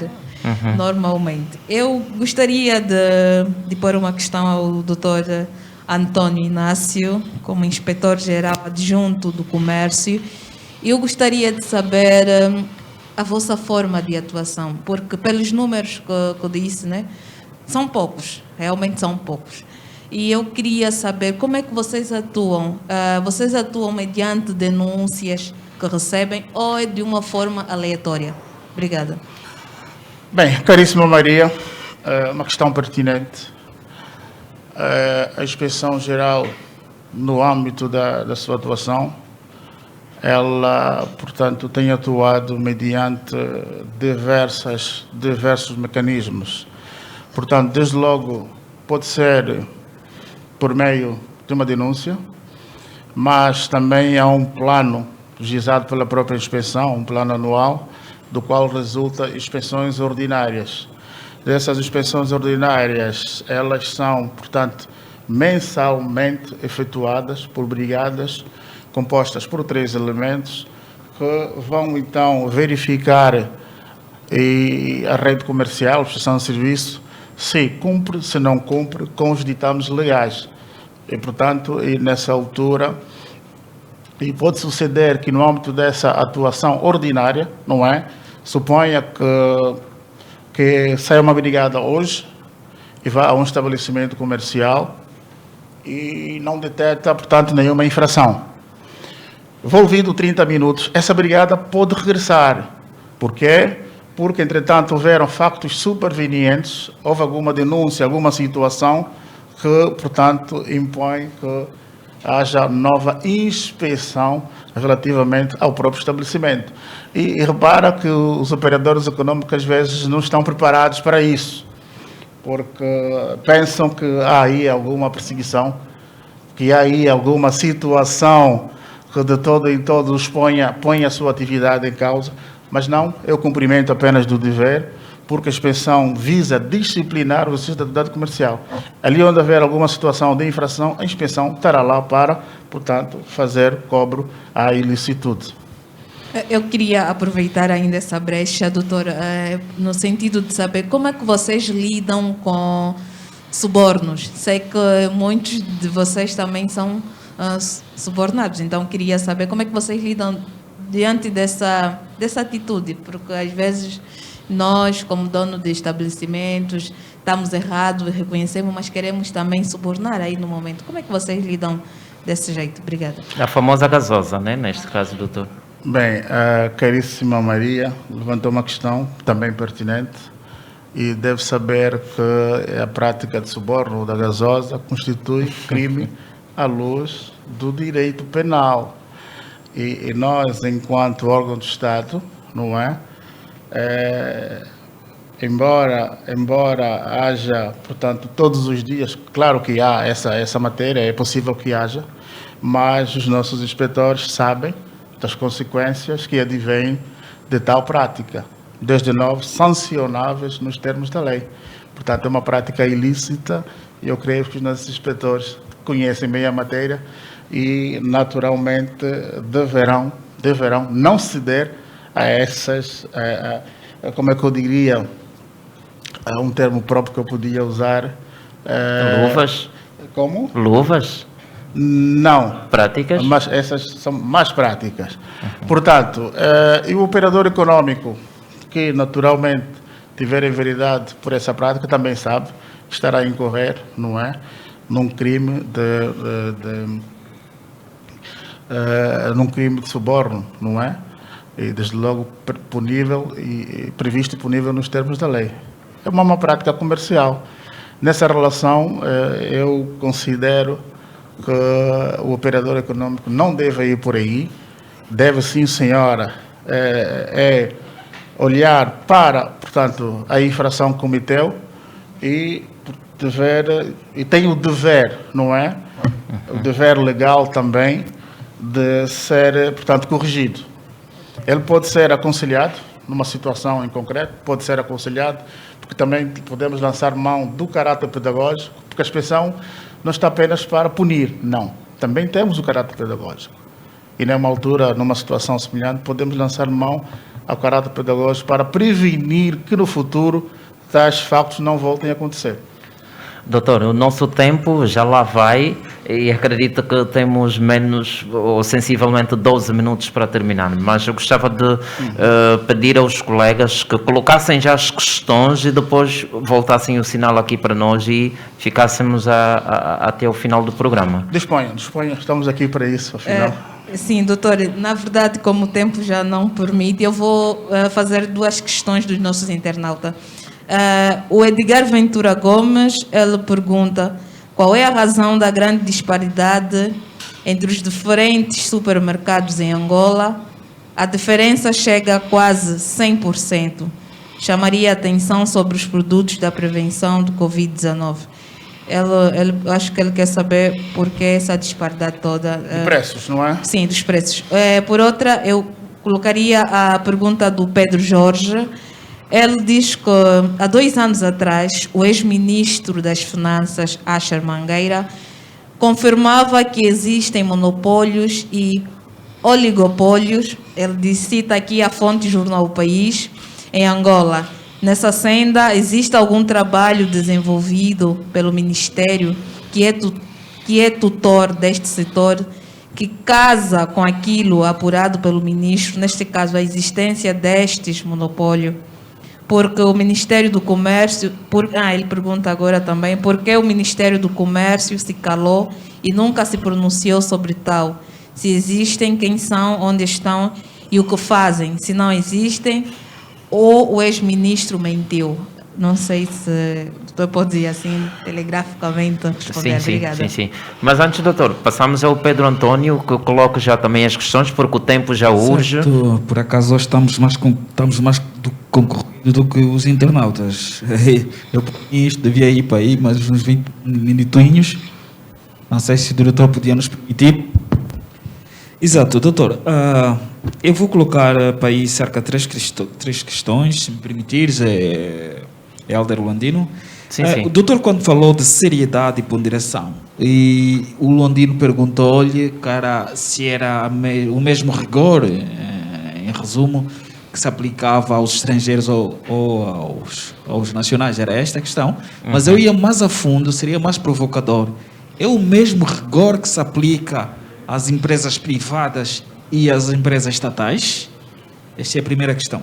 E: normalmente. Eu gostaria de pôr uma questão ao Dr. António Inácio, como inspetor-geral adjunto do Comércio. Eu gostaria de saber a vossa forma de atuação, porque pelos números que eu disse, né, são poucos, realmente são poucos. E eu queria saber como é que vocês atuam. Vocês atuam mediante denúncias que recebem ou é de uma forma aleatória? Obrigada.
C: Bem, caríssima Maria, uma questão pertinente. A Inspeção Geral, no âmbito da sua atuação, ela, portanto, tem atuado mediante diversos mecanismos. Portanto, desde logo, pode ser por meio de uma denúncia, mas também há um plano gizado pela própria inspeção, um plano anual, do qual resulta inspeções ordinárias. Dessas inspeções ordinárias, elas são, portanto, mensalmente efetuadas por brigadas compostas por 3 elementos que vão então verificar a rede comercial, a prestação de serviço, se cumpre, se não cumpre com os ditames legais. E, portanto, nessa altura, e pode suceder que no âmbito dessa atuação ordinária, não é? Suponha que saia uma brigada hoje e vá a um estabelecimento comercial e não detecta, portanto, nenhuma infração. Envolvido 30 minutos, essa brigada pode regressar. Por quê? Porque, entretanto, houveram factos supervenientes, houve alguma denúncia, alguma situação que, portanto, impõe que haja nova inspeção relativamente ao próprio estabelecimento. E repara que os operadores econômicos, às vezes, não estão preparados para isso, porque pensam que há aí alguma perseguição, que há aí alguma situação que de todo em todo os põe a sua atividade em causa, mas não, é o cumprimento apenas do dever, porque a inspeção visa disciplinar o exercício da atividade comercial. Ali onde houver alguma situação de infração, a inspeção estará lá para, portanto, fazer cobro à ilicitude.
E: Eu queria aproveitar ainda essa brecha, doutor, no sentido de saber como é que vocês lidam com subornos. Sei que muitos de vocês também são subornados, então queria saber como é que vocês lidam diante dessa atitude, porque às vezes nós, como dono de estabelecimentos, estamos errados, reconhecemos, mas queremos também subornar aí no momento. Como é que vocês lidam desse jeito? Obrigada.
B: A famosa gasosa, né? Neste caso, doutor.
C: Bem, a caríssima Maria levantou uma questão também pertinente e deve saber que a prática de suborno da gasosa constitui crime à luz do direito penal. E nós, enquanto órgão do Estado, não é? Embora haja, portanto, todos os dias, claro que há essa matéria, é possível que haja, mas os nossos inspetores sabem das consequências que advêm de tal prática, desde logo sancionáveis nos termos da lei. Portanto, é uma prática ilícita e eu creio que os nossos inspetores conhecem bem a matéria e, naturalmente, deverão não ceder a essas, como é que eu diria, há um termo próprio que eu podia usar.
B: Luvas?
C: Como?
B: Luvas?
C: Não.
B: Práticas?
C: Mas essas são mais práticas. Portanto, e o operador econômico que naturalmente tiver enveredado por essa prática também sabe que estará a incorrer, não é? Num crime num crime de suborno, não é? E desde logo punível e previsto e punível nos termos da lei. É uma prática comercial. Nessa relação, eu considero que o operador econômico não deve ir por aí, deve sim, senhora, olhar para, portanto, a infração que cometeu e tem o dever, não é? O dever legal também de ser, portanto, corrigido. Ele pode ser aconselhado numa situação em concreto, pode ser aconselhado, porque também podemos lançar mão do caráter pedagógico, porque a inspeção não está apenas para punir, não. Também temos o caráter pedagógico. E numa altura, numa situação semelhante, podemos lançar mão ao caráter pedagógico para prevenir que no futuro tais factos não voltem a acontecer.
B: Doutor, o nosso tempo já lá vai e acredito que temos menos ou sensivelmente 12 minutos para terminar, mas eu gostava de pedir aos colegas que colocassem já as questões e depois voltassem o sinal aqui para nós e ficássemos até o final do programa.
C: Disponha, estamos aqui para isso, afinal.
E: Sim, doutor, na verdade, como o tempo já não permite, eu vou fazer 2 questões dos nossos internautas. O Edgar Ventura Gomes, ele pergunta qual é a razão da grande disparidade entre os diferentes supermercados em Angola, a diferença chega a quase 100%. Chamaria a atenção sobre os produtos da prevenção do Covid-19. Acho que ele quer saber por que essa disparidade toda.
C: De preços, não é?
E: Sim, dos preços. Por outra, eu colocaria a pergunta do Pedro Jorge. Ele diz que há 2 anos atrás, o ex-ministro das Finanças, Asher Mangueira, confirmava que existem monopólios e oligopólios. Ele cita aqui a fonte Jornal O País, em Angola. Nessa senda, existe algum trabalho desenvolvido pelo Ministério que é tutor deste setor, que casa com aquilo apurado pelo ministro, neste caso a existência destes monopólios? Porque o Ministério do Comércio... ele pergunta agora também, por que o Ministério do Comércio se calou e nunca se pronunciou sobre tal? Se existem, quem são, onde estão e o que fazem? Se não existem, ou o ex-ministro mentiu? Não sei se o doutor pode dizer assim, telegraficamente responder. Obrigada.
B: Sim. Mas antes, doutor, passamos ao Pedro Antônio, que eu coloco já também as questões, porque o tempo já urge.
D: Por acaso hoje estamos mais concorridos do que os internautas. Eu isto devia ir para aí, mas uns 20 minutinhos. Não sei se o diretor podia nos permitir. Exato, doutor. Eu vou colocar para aí cerca de 3 questões, se me permitires, Helder Luandino.
B: Sim.
D: O doutor, quando falou de seriedade e ponderação, e o Luandino perguntou-lhe, se era o mesmo rigor, em resumo, que se aplicava aos estrangeiros ou aos nacionais, era esta a questão. Mas eu ia mais a fundo, seria mais provocador. É o mesmo rigor que se aplica às empresas privadas e às empresas estatais? Esta é a primeira questão.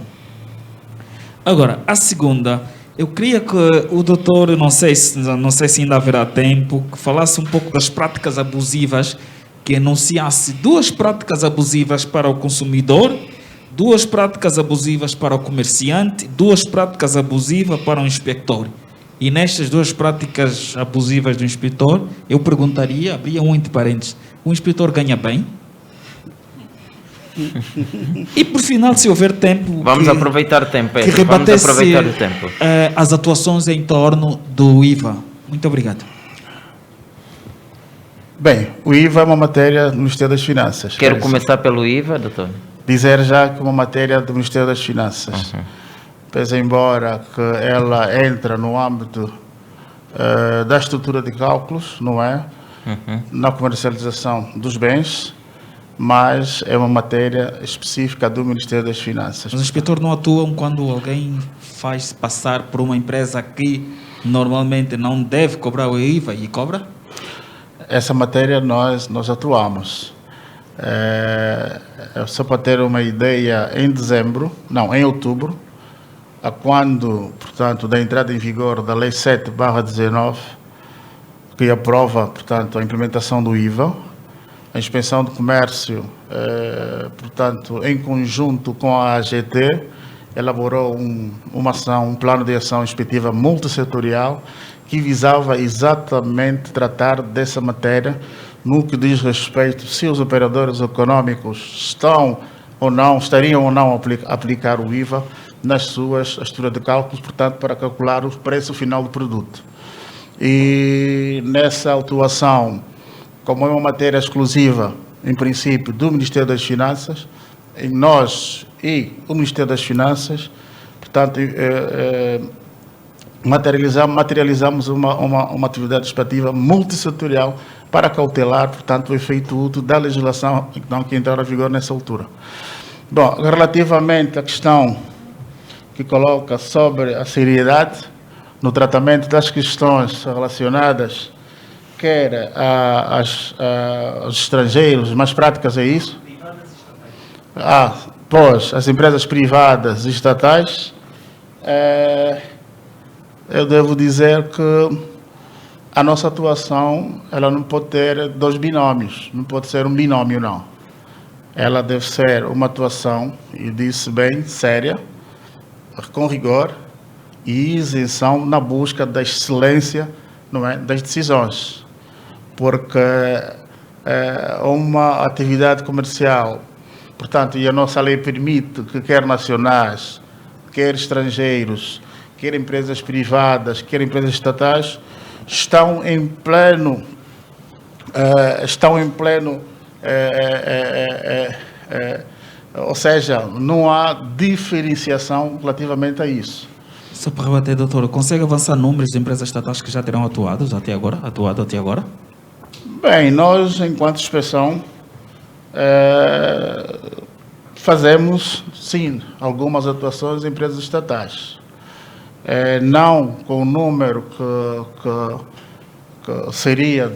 D: Agora, a segunda, eu queria que o doutor, não sei se ainda haverá tempo, que falasse um pouco das práticas abusivas, que enunciasse 2 práticas abusivas para o consumidor, 2 práticas abusivas para o comerciante, 2 práticas abusivas para o inspector. E nestas 2 práticas abusivas do inspetor, eu perguntaria, abria entre parênteses, o inspetor ganha bem? E por final, se houver tempo...
B: Vamos aproveitar o tempo,
D: que rebatesse as atuações em torno do IVA. Muito obrigado.
C: Bem, o IVA é uma matéria do Ministério das Finanças.
B: Quero começar pelo IVA, doutor.
C: Dizer já que é uma matéria do Ministério das Finanças. Pese embora que ela entra no âmbito da estrutura de cálculos, não é? Na comercialização dos bens, mas é uma matéria específica do Ministério das Finanças.
D: Os inspetores não atuam quando alguém faz passar por uma empresa que normalmente não deve cobrar o IVA e cobra?
C: Essa matéria nós atuamos. Só para ter uma ideia, em outubro, a quando, portanto, da entrada em vigor da Lei 7/19, que aprova, portanto, a implementação do IVA, a Inspeção do Comércio, portanto, em conjunto com a AGT, elaborou uma ação, um plano de ação inspectiva multissetorial que visava exatamente tratar dessa matéria no que diz respeito se os operadores econômicos estariam ou não a aplicar o IVA nas suas estruturas de cálculos, portanto, para calcular o preço final do produto. E nessa atuação, como é uma matéria exclusiva, em princípio, do Ministério das Finanças, nós e o Ministério das Finanças, portanto, materializamos uma atividade expectativa multissetorial para cautelar, portanto, o efeito útil da legislação que entrou em vigor nessa altura. Bom, relativamente à questão que coloca sobre a seriedade no tratamento das questões relacionadas, quer aos estrangeiros, mas práticas é isso? Pois, as empresas privadas e estatais, eu devo dizer que a nossa atuação, ela não pode ter 2 binômios, não pode ser um binômio, não. Ela deve ser uma atuação, e disse bem, séria, com rigor e isenção na busca da excelência, não é, das decisões. Porque uma atividade comercial, portanto, e a nossa lei permite que quer nacionais, quer estrangeiros, quer empresas privadas, quer empresas estatais, estão em pleno ou seja, não há diferenciação relativamente a isso.
D: Só para rebater, doutor, consegue avançar números de empresas estatais que já terão atuado até agora?
C: Bem, nós, enquanto inspeção, fazemos, sim, algumas atuações em empresas estatais. Não com o número que seria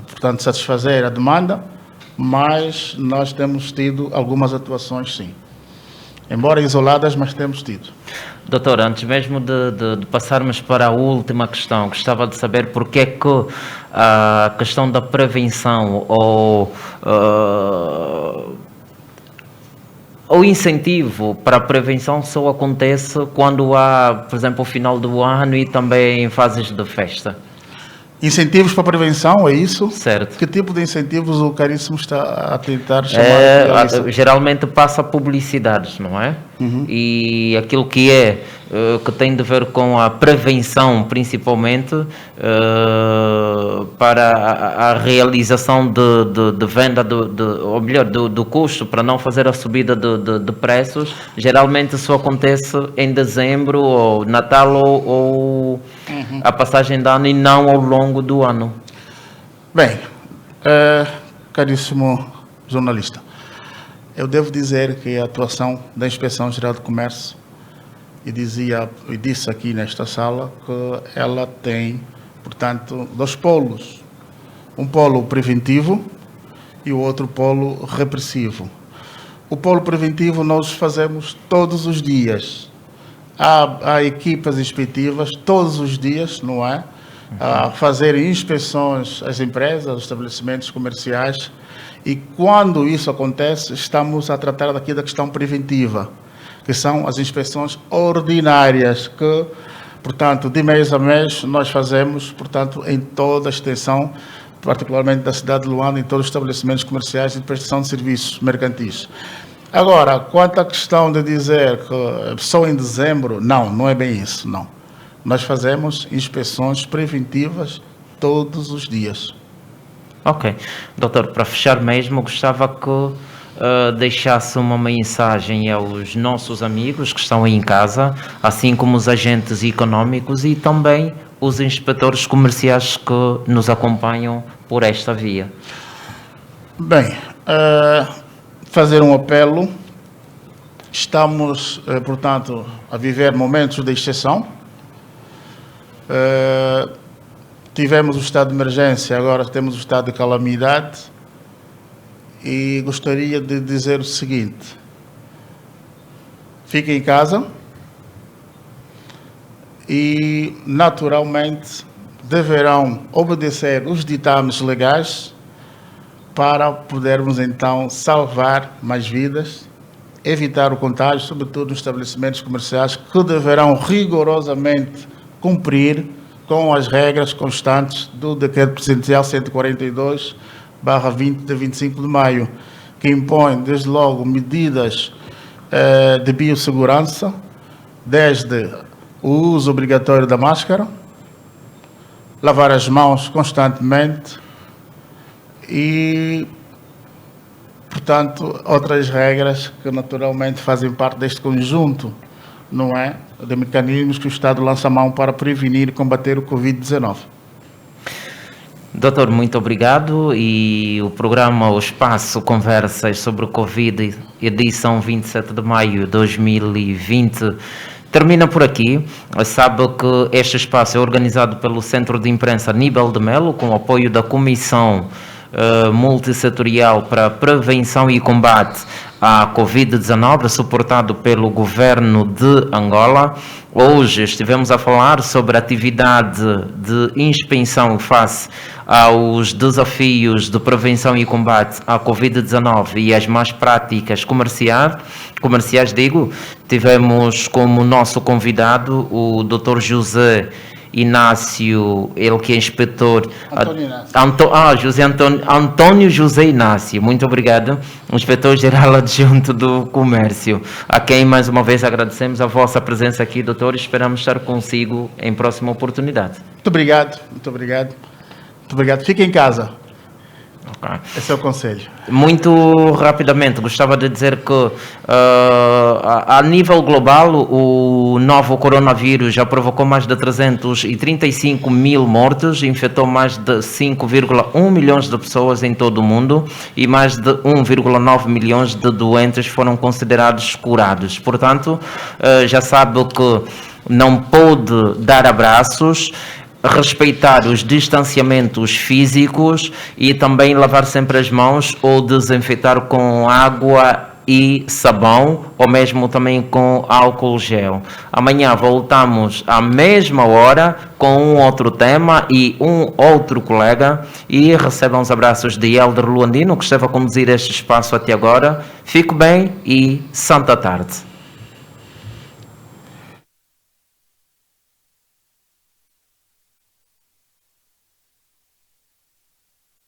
C: portanto, satisfazer a demanda, mas nós temos tido algumas atuações, sim. Embora isoladas, mas temos tido.
B: Doutor, antes mesmo de passarmos para a última questão, gostava de saber porque é que a questão da prevenção ou o incentivo para a prevenção só acontece quando há, por exemplo, o final do ano e também em fases de festa.
C: Incentivos para prevenção, é isso?
B: Certo.
C: Que tipo de incentivos o Caríssimo está a tentar chamar?
B: Geralmente passa publicidades, não é?
C: Uhum.
B: E aquilo que tem de ver com a prevenção, principalmente, para a realização de venda, ou melhor, do custo, para não fazer a subida de preços, geralmente isso acontece em dezembro, ou Natal, ou a passagem de ano, e não ao longo do ano.
C: Bem, caríssimo jornalista, eu devo dizer que a atuação da Inspeção Geral de Comércio, e disse aqui nesta sala, que ela tem, portanto, 2 polos. Um polo preventivo e o outro polo repressivo. O polo preventivo nós fazemos todos os dias. Há equipas inspectivas todos os dias, não é? A fazer inspeções às empresas, aos estabelecimentos comerciais, e quando isso acontece, estamos a tratar daqui da questão preventiva, que são as inspeções ordinárias, que, portanto, de mês a mês, nós fazemos, portanto, em toda a extensão, particularmente da cidade de Luanda, em todos os estabelecimentos comerciais e de prestação de serviços mercantis. Agora, quanto à questão de dizer que só em dezembro, não é bem isso, não. Nós fazemos inspeções preventivas todos os dias.
B: Ok. Doutor, para fechar mesmo, gostava que deixasse uma mensagem aos nossos amigos que estão aí em casa, assim como os agentes económicos e também os inspetores comerciais que nos acompanham por esta via.
C: Bem, fazer um apelo. Estamos, portanto, a viver momentos de exceção. Tivemos o estado de emergência, agora temos o estado de calamidade. E gostaria de dizer o seguinte: fiquem em casa e, naturalmente, deverão obedecer os ditames legais para podermos, então, salvar mais vidas, evitar o contágio, sobretudo nos estabelecimentos comerciais, que deverão rigorosamente cumprir com as regras constantes do Decreto Presidencial 142/20 de 25 de maio, que impõe, desde logo, medidas de biossegurança, desde o uso obrigatório da máscara, lavar as mãos constantemente e, portanto, outras regras que naturalmente fazem parte deste conjunto, não é, de mecanismos que o Estado lança a mão para prevenir e combater o Covid-19.
B: Doutor, muito obrigado, e o programa O Espaço Conversas sobre o Covid, edição 27 de maio de 2020, termina por aqui. Sabe que este espaço é organizado pelo Centro de Imprensa Aníbal de Melo, com o apoio da Comissão Multissetorial para a Prevenção e Combate à Covid-19, suportado pelo Governo de Angola. Hoje estivemos a falar sobre a atividade de inspeção face aos desafios de prevenção e combate à Covid-19 e as más práticas comerciais. Tivemos como nosso convidado o Dr. José Inácio, ele que é inspetor...
C: Antônio Inácio.
B: Antônio José Inácio, muito obrigado, o inspetor-geral adjunto do Comércio, a quem mais uma vez agradecemos a vossa presença aqui, doutor, e esperamos estar consigo em próxima oportunidade.
C: Muito obrigado, muito obrigado. Muito obrigado. Fique em casa.
B: Okay.
C: Esse é o conselho.
B: Muito rapidamente, gostava de dizer que a nível global o novo coronavírus já provocou mais de 335 mil mortes, infectou mais de 5,1 milhões de pessoas em todo o mundo e mais de 1,9 milhões de doentes foram considerados curados. Portanto, já sabe que não pode dar abraços, respeitar os distanciamentos físicos e também lavar sempre as mãos ou desinfetar com água e sabão ou mesmo também com álcool gel. Amanhã voltamos à mesma hora com um outro tema e um outro colega e recebam os abraços de Helder Luandino, que esteve a conduzir este espaço até agora. Fique bem e santa tarde.